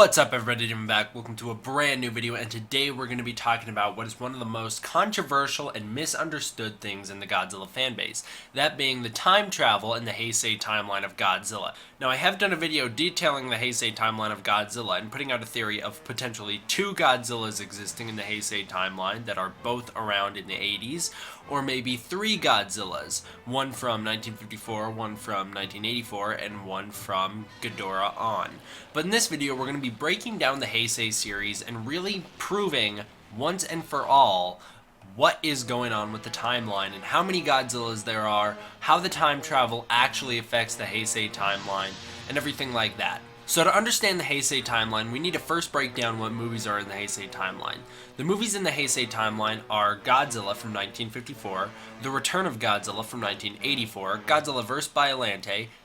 What's up everybody, I'm back. Welcome to a brand new video, and today we're going to be talking about what is one of the most controversial and misunderstood things in the Godzilla fanbase, that being the time travel in the Heisei timeline of Godzilla. Now, I have done a video detailing the Heisei timeline of Godzilla and putting out a theory of potentially two Godzillas existing in the Heisei timeline that are both around in the 80s, or maybe three Godzillas, one from 1954, one from 1984, and one from Ghidorah on. But in this video, we're going to be breaking down the Heisei series and really proving once and for all what is going on with the timeline and how many Godzillas there are, how the time travel actually affects the Heisei timeline, and everything like that. So to understand the Heisei timeline, we need to first break down what movies are in the Heisei timeline. The movies in the Heisei timeline are Godzilla from 1954, The Return of Godzilla from 1984, Godzilla vs.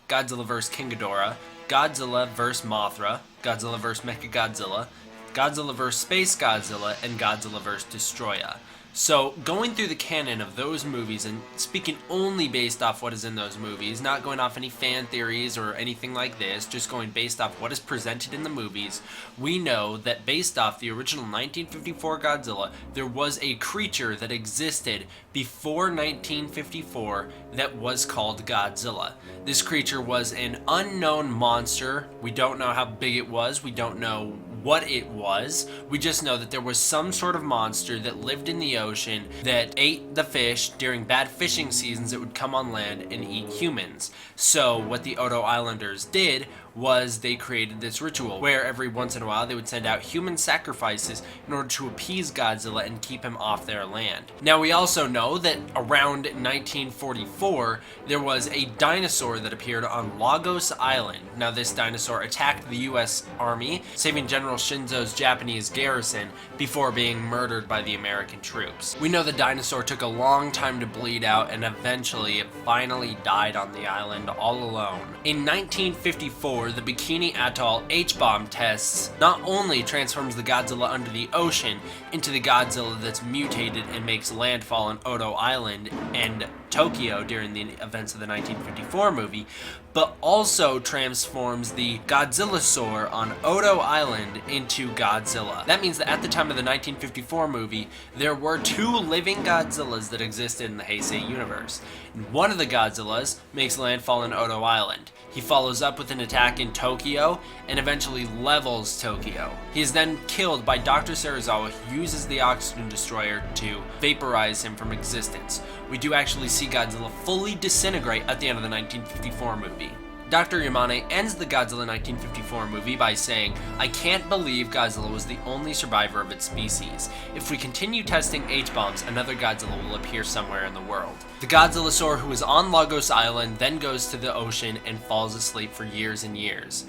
Godzilla vs. KingGhidorah, Godzilla vs. Mothra, Godzilla vs. Mechagodzilla, Godzilla vs. Space Godzilla, and Godzilla vs. Destroya. So, going through the canon of those movies and speaking only based off what is in those movies, not going off any fan theories or anything like this, just going based off what is presented in the movies, we know that based off the original 1954 Godzilla, there was a creature that existed before 1954 that was called Godzilla. This creature was an unknown monster. We don't know how big it was. We don't know what it was. We just know that there was some sort of monster that lived in the ocean that ate the fish. During bad fishing seasons, it would come on land and eat humans. So what the Odo Islanders did was they created this ritual where every once in a while they would send out human sacrifices in order to appease Godzilla and keep him off their land. Now, we also know that around 1944 there was a dinosaur that appeared on Lagos Island. Now, this dinosaur attacked the US Army, saving General Shinzo's Japanese garrison before being murdered by the American troops. We know the dinosaur took a long time to bleed out, and eventually it finally died on the island all alone. In 1954, the Bikini Atoll H-bomb tests not only transforms the Godzilla under the ocean into the Godzilla that's mutated and makes landfall on Odo Island and Tokyo during the events of the 1954 movie, but also transforms the Godzillasaur on Odo Island into Godzilla. That means that at the time of the 1954 movie, there were two living Godzillas that existed in the Heisei universe. And one of the Godzillas makes landfall on Odo Island. He follows up with an attack in Tokyo and eventually levels Tokyo. He is then killed by Dr. Serizawa, who uses the oxygen destroyer to vaporize him from existence. We do actually see Godzilla fully disintegrate at the end of the 1954 movie. Dr. Yamane ends the Godzilla 1954 movie by saying, "I can't believe Godzilla was the only survivor of its species. If we continue testing H-bombs, another Godzilla will appear somewhere in the world." The Godzillasaur who is on Lagos Island then goes to the ocean and falls asleep for years and years.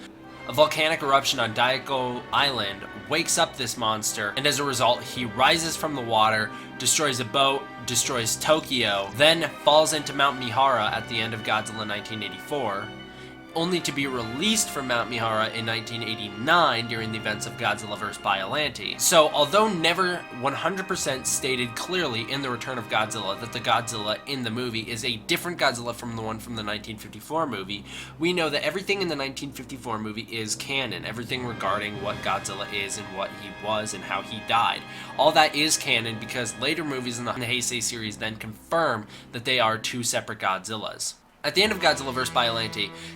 A volcanic eruption on Daiko Island wakes up this monster, and as a result, he rises from the water, destroys a boat, destroys Tokyo, then falls into Mount Mihara at the end of Godzilla 1984, only to be released from Mount Mihara in 1989 during the events of Godzilla vs. So, although never 100% stated clearly in The Return of Godzilla that the Godzilla in the movie is a different Godzilla from the one from the 1954 movie, we know that everything in the 1954 movie is canon. Everything regarding what Godzilla is and what he was and how he died. All that is canon because later movies in the Heisei series then confirm that they are two separate Godzillas. At the end of Godzilla vs.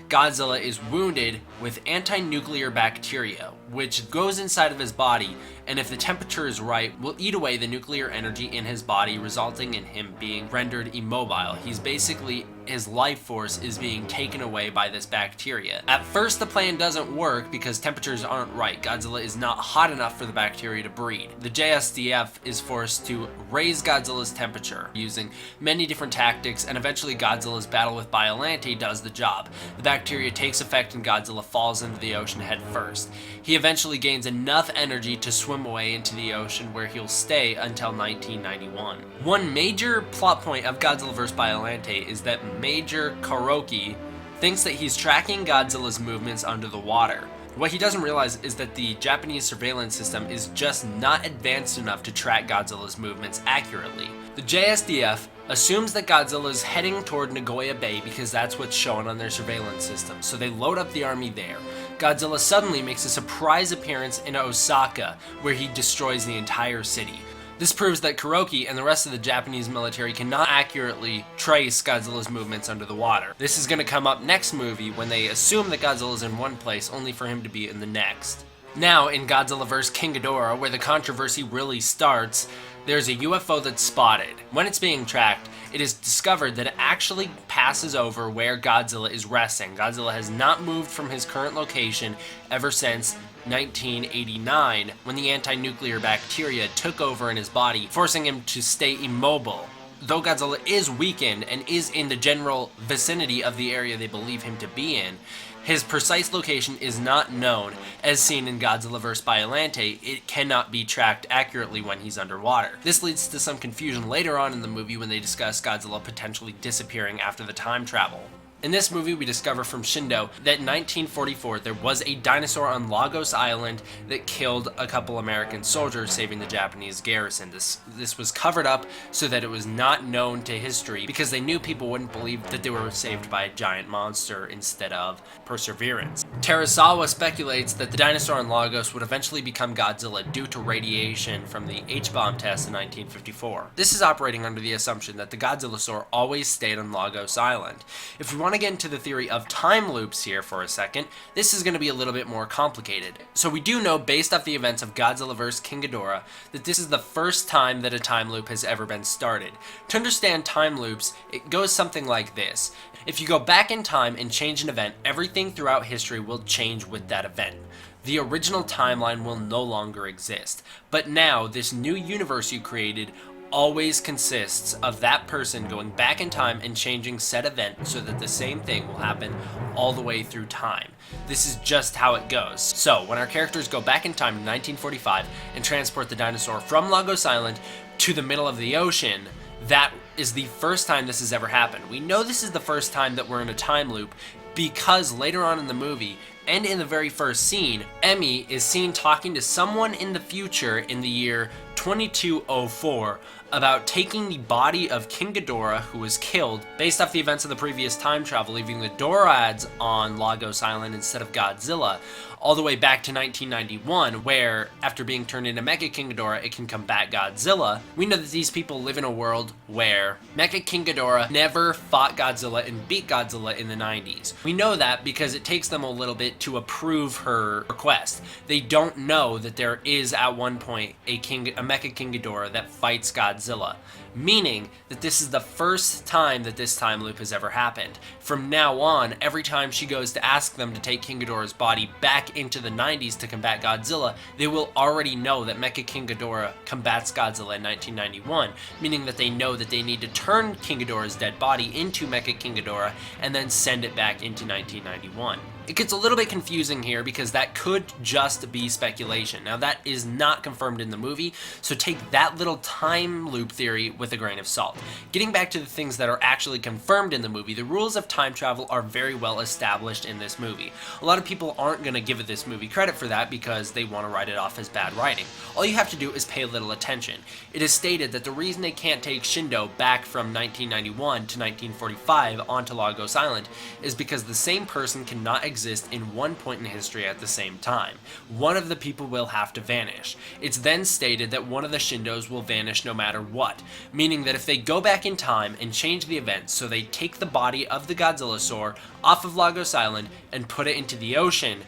Godzilla is wounded with anti-nuclear bacteria, which goes inside of his body, and if the temperature is right, will eat away the nuclear energy in his body, resulting in him being rendered immobile. He's basically, his life force is being taken away by this bacteria. At first, the plan doesn't work because temperatures aren't right. Godzilla is not hot enough for the bacteria to breed. The JSDF is forced to raise Godzilla's temperature using many different tactics, and eventually Godzilla's battle with Biollante does the job. The bacteria takes effect and Godzilla falls into the ocean head first. He eventually gains enough energy to swim away into the ocean, where he'll stay until 1991. One major plot point of Godzilla vs. Biollante is that Major Kuroki thinks that he's tracking Godzilla's movements under the water. What he doesn't realize is that the Japanese surveillance system is just not advanced enough to track Godzilla's movements accurately. The JSDF assumes that Godzilla is heading toward Nagoya Bay because that's what's shown on their surveillance system, so they load up the army there. Godzilla suddenly makes a surprise appearance in Osaka, where he destroys the entire city. This proves that Kuroki and the rest of the Japanese military cannot accurately trace Godzilla's movements under the water. This is going to come up next movie when they assume that Godzilla is in one place only for him to be in the next. Now, in Godzilla Vs KingGhidorah, where the controversy really starts, there's a UFO that's spotted. When it's being tracked, it is discovered that it actually passes over where Godzilla is resting. Godzilla has not moved from his current location ever since 1989, when the anti-nuclear bacteria took over in his body, forcing him to stay immobile. Though Godzilla is weakened and is in the general vicinity of the area they believe him to be in, his precise location is not known. As seen in Godzilla vs. Biollante, it cannot be tracked accurately when he's underwater. This leads to some confusion later on in the movie when they discuss Godzilla potentially disappearing after the time travel. In this movie, we discover from Shindo that in 1944 there was a dinosaur on Lagos Island that killed a couple American soldiers, saving the Japanese garrison. This was covered up so that it was not known to history, because they knew people wouldn't believe that they were saved by a giant monster instead of perseverance. Terasawa speculates that the dinosaur on Lagos would eventually become Godzilla due to radiation from the H-bomb test in 1954. This is operating under the assumption that the Godzillasaur always stayed on Lagos Island. If we want to get into the theory of time loops here for a second, this is going to be a little bit more complicated. So we do know, based off the events of Godzilla vs. KingGhidorah, that this is the first time that a time loop has ever been started. To understand time loops, it goes something like this. If you go back in time and change an event, everything throughout history will change with that event. The original timeline will no longer exist. But now, this new universe you created always consists of that person going back in time and changing said event so that the same thing will happen all the way through time. This is just how it goes. So, when our characters go back in time to 1945 and transport the dinosaur from Lagos Island to the middle of the ocean, that is the first time this has ever happened. We know this is the first time that we're in a time loop because later on in the movie, and in the very first scene, Emmy is seen talking to someone in the future in the year 2204 about taking the body of King Ghidorah, who was killed based off the events of the previous time travel, leaving the Dorads on Lagos Island instead of Godzilla, all the way back to 1991, where, after being turned into Mecha King Ghidorah, it can combat Godzilla. We know that these people live in a world where Mecha King Ghidorah never fought Godzilla and beat Godzilla in the 90s. We know that because it takes them a little bit to approve her request. They don't know that there is, at one point, a Mecha King Ghidorah that fights Godzilla, meaning that this is the first time that this time loop has ever happened. From now on, every time she goes to ask them to take King Ghidorah's body back into the 90s to combat Godzilla, they will already know that Mecha King Ghidorah combats Godzilla in 1991, meaning that they know that they need to turn King Ghidorah's dead body into Mecha King Ghidorah and then send it back into 1991. It gets a little bit confusing here because that could just be speculation. Now, that is not confirmed in the movie, so take that little time loop theory with a grain of salt. Getting back to the things that are actually confirmed in the movie, the rules of time travel are very well established in this movie. A lot of people aren't going to give this movie credit for that because they want to write it off as bad writing. All you have to do is pay a little attention. It is stated that the reason they can't take Shindo back from 1991 to 1945 onto Lagos Island is because the same person cannot exist in one point in history at the same time. One of the people will have to vanish. It's then stated that one of the Shindos will vanish no matter what, meaning that if they go back in time and change the events so they take the body of the Godzillasaur off of Lagos Island and put it into the ocean,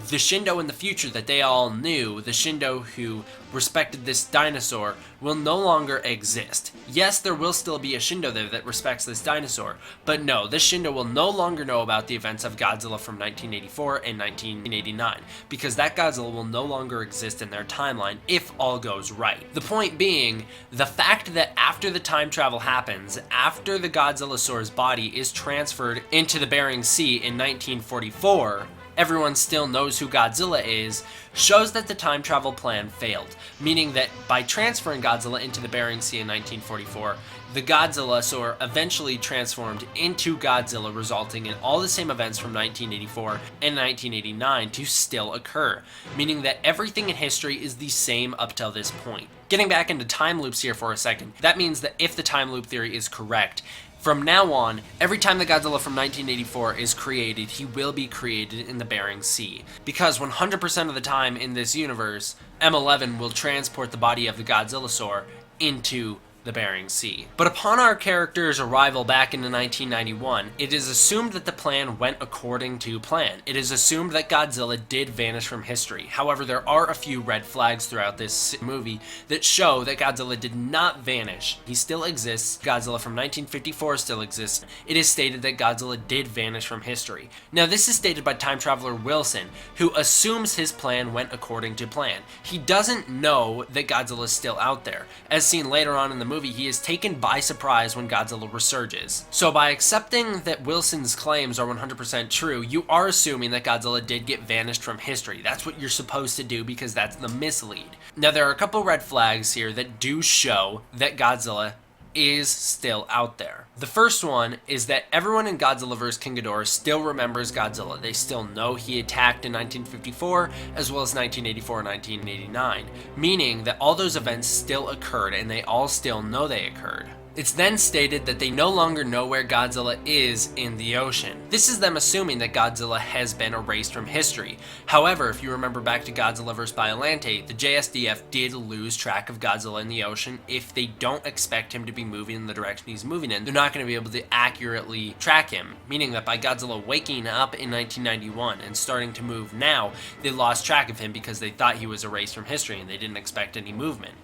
the Shindo in the future that they all knew, the Shindo who respected this dinosaur, will no longer exist. Yes, there will still be a Shindo there that respects this dinosaur, but no, this Shindo will no longer know about the events of Godzilla from 1984 and 1989, because that Godzilla will no longer exist in their timeline if all goes right. The point being, the fact that after the time travel happens, after the Godzillasaur's body is transferred into the Bering Sea in 1944, everyone still knows who Godzilla is, shows that the time travel plan failed, meaning that by transferring Godzilla into the Bering Sea in 1944, the Godzillasaur eventually transformed into Godzilla, resulting in all the same events from 1984 and 1989 to still occur, meaning that everything in history is the same up till this point. Getting back into time loops here for a second, that means that if the time loop theory is correct, From now on, every time the Godzilla from 1984 is created, he will be created in the Bering Sea. Because 100% of the time in this universe, M11 will transport the body of the Godzillasaur into the Bering Sea. But upon our character's arrival back into 1991, it is assumed that the plan went according to plan. It is assumed that Godzilla did vanish from history. However, there are a few red flags throughout this movie that show that Godzilla did not vanish. He still exists. Godzilla from 1954 still exists. It is stated that Godzilla did vanish from history. Now, this is stated by time traveler Wilson, who assumes his plan went according to plan. He doesn't know that Godzilla is still out there. As seen later on in the movie, he is taken by surprise when Godzilla resurges. So by accepting that Wilson's claims are 100% true, you are assuming that Godzilla did get vanished from history. That's what you're supposed to do because that's the mislead. Now there are a couple red flags here that do show that Godzilla is still out there. The first one is that everyone in Godzilla Vs KingGhidorah still remembers Godzilla. They still know he attacked in 1954 as well as 1984 and 1989, meaning that all those events still occurred and they all still know they occurred. It's then stated that they no longer know where Godzilla is in the ocean. This is them assuming that Godzilla has been erased from history. However, if you remember back to Godzilla vs. Biollante, the JSDF did lose track of Godzilla in the ocean. If they don't expect him to be moving in the direction he's moving in, they're not going to be able to accurately track him, meaning that by Godzilla waking up in 1991 and starting to move now, they lost track of him because they thought he was erased from history and they didn't expect any movement.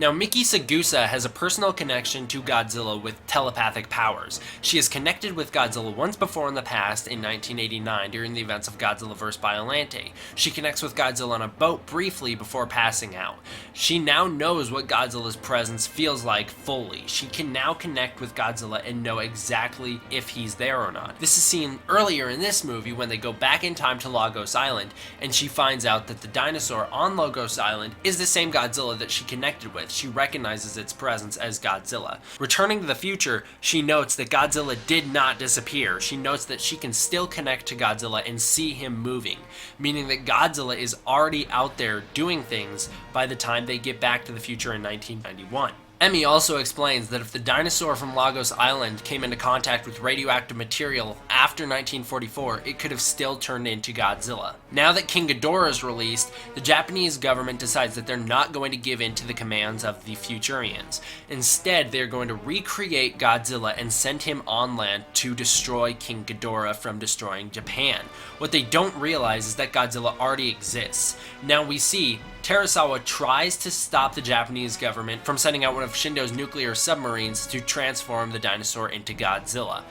Now, Miki Sagusa has a personal connection to Godzilla with telepathic powers. She has connected with Godzilla once before in the past in 1989 during the events of Godzilla vs. Biollante. She connects with Godzilla on a boat briefly before passing out. She now knows what Godzilla's presence feels like fully. She can now connect with Godzilla and know exactly if he's there or not. This is seen earlier in this movie when they go back in time to Lagos Island and she finds out that the dinosaur on Lagos Island is the same Godzilla that she connected with. She recognizes its presence as Godzilla. Returning to the future, she notes that Godzilla did not disappear. She notes that she can still connect to Godzilla and see him moving, meaning that Godzilla is already out there doing things by the time they get back to the future in 1991. Emmy also explains that if the dinosaur from Lagos Island came into contact with radioactive material after 1944, it could have still turned into Godzilla. Now that King Ghidorah is released, the Japanese government decides that they're not going to give in to the commands of the Futurians. Instead, they're going to recreate Godzilla and send him on land to destroy King Ghidorah from destroying Japan. What they don't realize is that Godzilla already exists. Now we see Terasawa tries to stop the Japanese government from sending out one of Shindo's nuclear submarines to transform the dinosaur into Godzilla.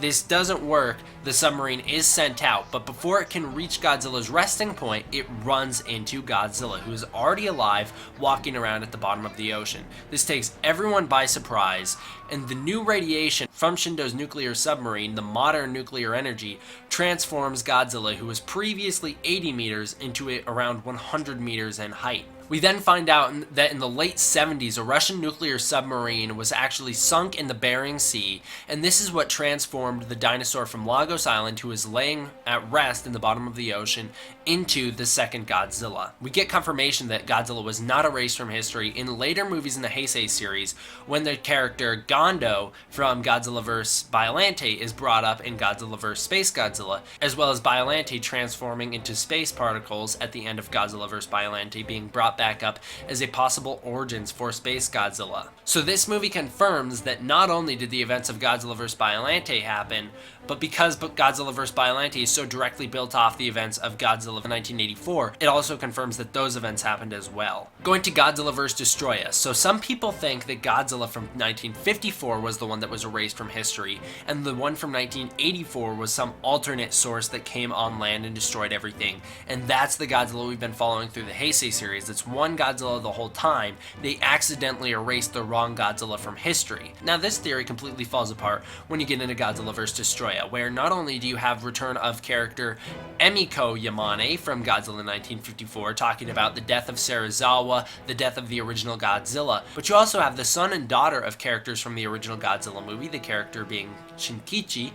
This doesn't work, the submarine is sent out, but before it can reach Godzilla's resting point, it runs into Godzilla, who is already alive, walking around at the bottom of the ocean. This takes everyone by surprise, and the new radiation from Shindo's nuclear submarine, the modern nuclear energy, transforms Godzilla, who was previously 80 meters, into around 100 meters in height. We then find out that in the late 70s, a Russian nuclear submarine was actually sunk in the Bering Sea, and this is what transformed the dinosaur from Lagos Island, who was laying at rest in the bottom of the ocean, into the second Godzilla. We get confirmation that Godzilla was not erased from history in later movies in the Heisei series, when the character Gondo from Godzilla vs. Biollante is brought up in Godzilla vs. Space Godzilla, as well as Biollante transforming into space particles at the end of Godzilla vs. Biollante being brought back up as a possible origins for Space Godzilla. So this movie confirms that not only did the events of Godzilla vs. Biollante happen, but because Godzilla vs. Biollante is so directly built off the events of Godzilla of 1984, it also confirms that those events happened as well. Going to Godzilla vs. Destroya. So some people think that Godzilla from 1954 was the one that was erased from history, and the one from 1984 was some alternate source that came on land and destroyed everything. And that's the Godzilla we've been following through the Heisei series. It's one Godzilla the whole time. They accidentally erased the wrong Godzilla from history. Now this theory completely falls apart when you get into Godzilla vs. Destroya, where not only do you have return of character Emiko Yamane from Godzilla 1954 talking about the death of Serizawa, the death of the original Godzilla, but you also have the son and daughter of characters from the original Godzilla movie, the character being Shinkichi,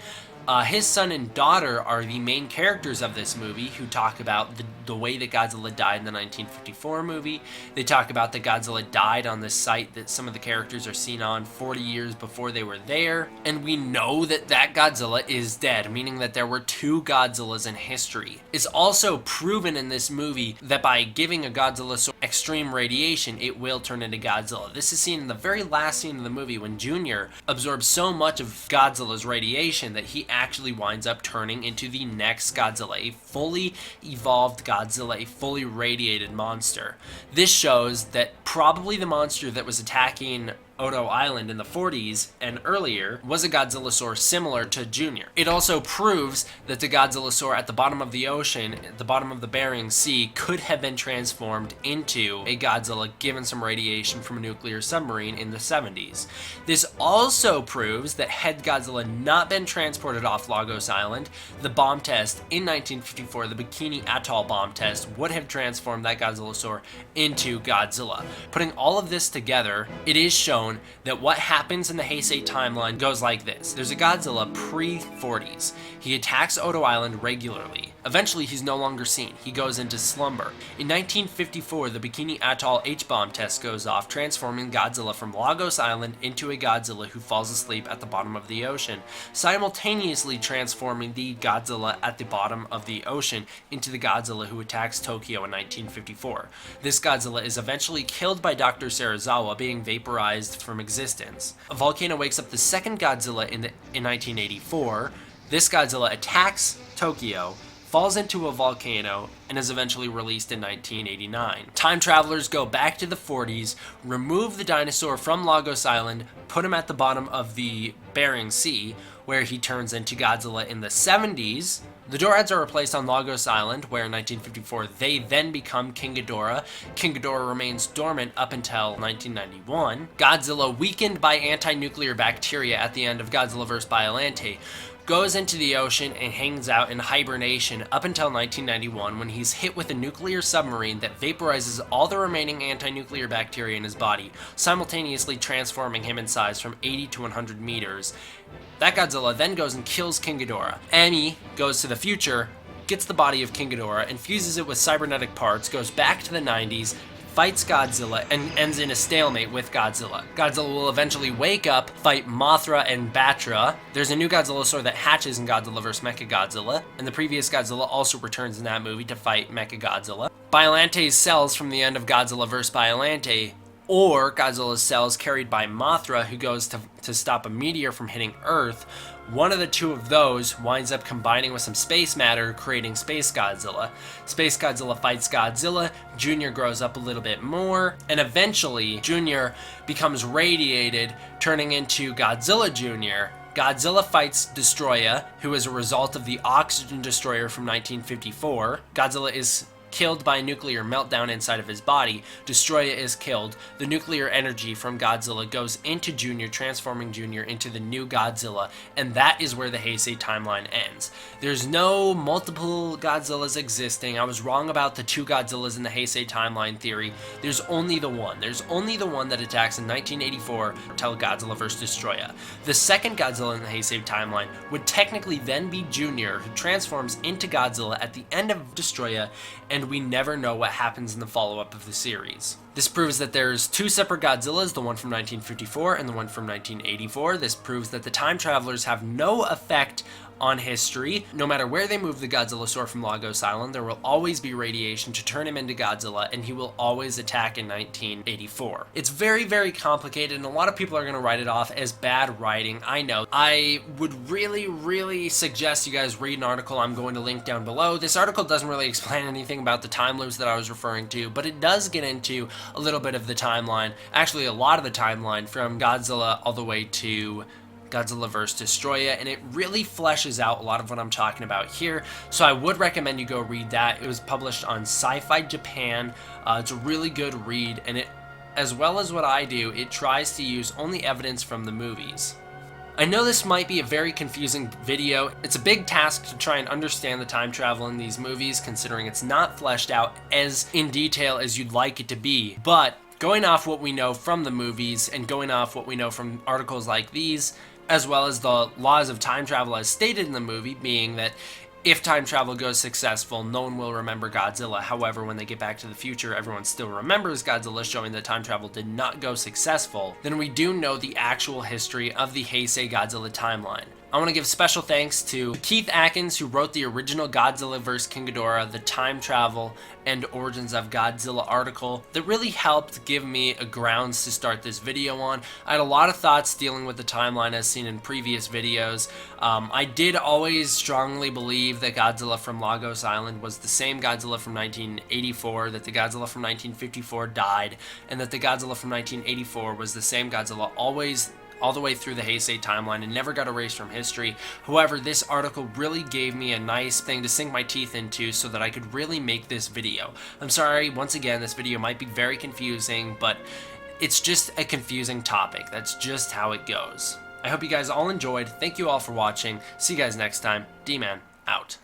His son and daughter are the main characters of this movie, who talk about the way that Godzilla died in the 1954 movie. They talk about that Godzilla died on the site that some of the characters are seen on 40 years before they were there. And we know that that Godzilla is dead, meaning that there were two Godzillas in history. It's also proven in this movie that by giving a Godzilla extreme radiation, it will turn into Godzilla. This is seen in the very last scene of the movie when Junior absorbs so much of Godzilla's radiation that he actually winds up turning into the next Godzilla, a fully evolved Godzilla, a fully radiated monster. This shows that probably the monster that was attacking Odo Island in the 40s and earlier was a Godzillasaur similar to Junior. It also proves that the Godzillasaur at the bottom of the ocean, at the bottom of the Bering Sea, could have been transformed into a Godzilla given some radiation from a nuclear submarine in the 70s. This also proves that had Godzilla not been transported off Lagos Island, the bomb test in 1954, the Bikini Atoll bomb test, would have transformed that Godzillasaur into Godzilla. Putting all of this together, it is shown that what happens in the Heisei timeline goes like this. There's a Godzilla pre-40s. He attacks Odo Island regularly. Eventually, he's no longer seen. He goes into slumber. In 1954, the Bikini Atoll H-bomb test goes off, transforming Godzilla from Lagos Island into a Godzilla who falls asleep at the bottom of the ocean, simultaneously transforming the Godzilla at the bottom of the ocean into the Godzilla who attacks Tokyo in 1954. This Godzilla is eventually killed by Dr. Serizawa, being vaporized from existence. A volcano wakes up the second Godzilla in 1984. This Godzilla attacks Tokyo, falls into a volcano, and is eventually released in 1989. Time travelers go back to the 40s, remove the dinosaur from Lagos Island, put him at the bottom of the Bering Sea, where he turns into Godzilla in the 70s. The Dorads are replaced on Lagos Island, where in 1954 they then become King Ghidorah. King Ghidorah remains dormant up until 1991. Godzilla, weakened by anti-nuclear bacteria at the end of Godzilla vs. Biolante, goes into the ocean and hangs out in hibernation up until 1991, when he's hit with a nuclear submarine that vaporizes all the remaining anti-nuclear bacteria in his body, simultaneously transforming him in size from 80 to 100 meters. That Godzilla then goes and kills King Ghidorah. Ami goes to the future, gets the body of King Ghidorah, infuses it with cybernetic parts, goes back to the 90s, fights Godzilla, and ends in a stalemate with Godzilla. Godzilla will eventually wake up, fight Mothra and Batra. There's a new Godzillasaur that hatches in Godzilla vs. Mechagodzilla, and the previous Godzilla also returns in that movie to fight Mechagodzilla. Biolante's cells from the end of Godzilla vs. Biolante, or Godzilla's cells carried by Mothra, who goes to stop a meteor from hitting Earth. One of the two of those winds up combining with some space matter, creating Space Godzilla. Space Godzilla fights Godzilla, Junior grows up a little bit more, and eventually Junior becomes radiated, turning into Godzilla Jr. Godzilla fights Destroya, who is a result of the Oxygen Destroyer from 1954. Godzilla is killed by a nuclear meltdown inside of his body. Destroya is killed. The nuclear energy from Godzilla goes into Junior, transforming Junior into the new Godzilla, and that is where the Heisei timeline ends. There's no multiple Godzillas existing. I was wrong about the two Godzillas in the Heisei timeline theory. There's only the one. There's only the one that attacks in 1984 until Godzilla vs. Destroya. The second Godzilla in the Heisei timeline would technically then be Junior, who transforms into Godzilla at the end of Destroya, and we never know what happens in the follow-up of the series. This proves that there's two separate Godzillas, the one from 1954 and the one from 1984. This proves that the time travelers have no effect on history. No matter where they move the Godzillasaur from Lagos Island, there will always be radiation to turn him into Godzilla, and he will always attack in 1984. It's very, very complicated, and a lot of people are going to write it off as bad writing. I know. I would really, really suggest you guys read an article I'm going to link down below. This article doesn't really explain anything about the time loops that I was referring to, but it does get into a little bit of the timeline, actually a lot of the timeline, from Godzilla all the way to Godzilla vs. Destroya, and it really fleshes out a lot of what I'm talking about here, so I would recommend you go read that. It was published on Sci-Fi Japan. It's a really good read, and it, as well as what I do, it tries to use only evidence from the movies. I know this might be a very confusing video. It's a big task to try and understand the time travel in these movies, considering it's not fleshed out as in detail as you'd like it to be, but going off what we know from the movies and going off what we know from articles like these, as well as the laws of time travel as stated in the movie, being that if time travel goes successful, no one will remember Godzilla. However, when they get back to the future, everyone still remembers Godzilla, showing that time travel did not go successful. Then we do know the actual history of the Heisei Godzilla timeline. I want to give special thanks to Keith Atkins, who wrote the original Godzilla Vs KingGhidorah, the time travel and origins of Godzilla article that really helped give me a grounds to start this video on. I had a lot of thoughts dealing with the timeline as seen in previous videos. I did always strongly believe that Godzilla from Lagos Island was the same Godzilla from 1984, that the Godzilla from 1954 died, and that the Godzilla from 1984 was the same Godzilla all the way through the Heisei timeline and never got erased from history. However, this article really gave me a nice thing to sink my teeth into so that I could really make this video. I'm sorry, once again, this video might be very confusing, but it's just a confusing topic. That's just how it goes. I hope you guys all enjoyed. Thank you all for watching. See you guys next time. D-Man, out.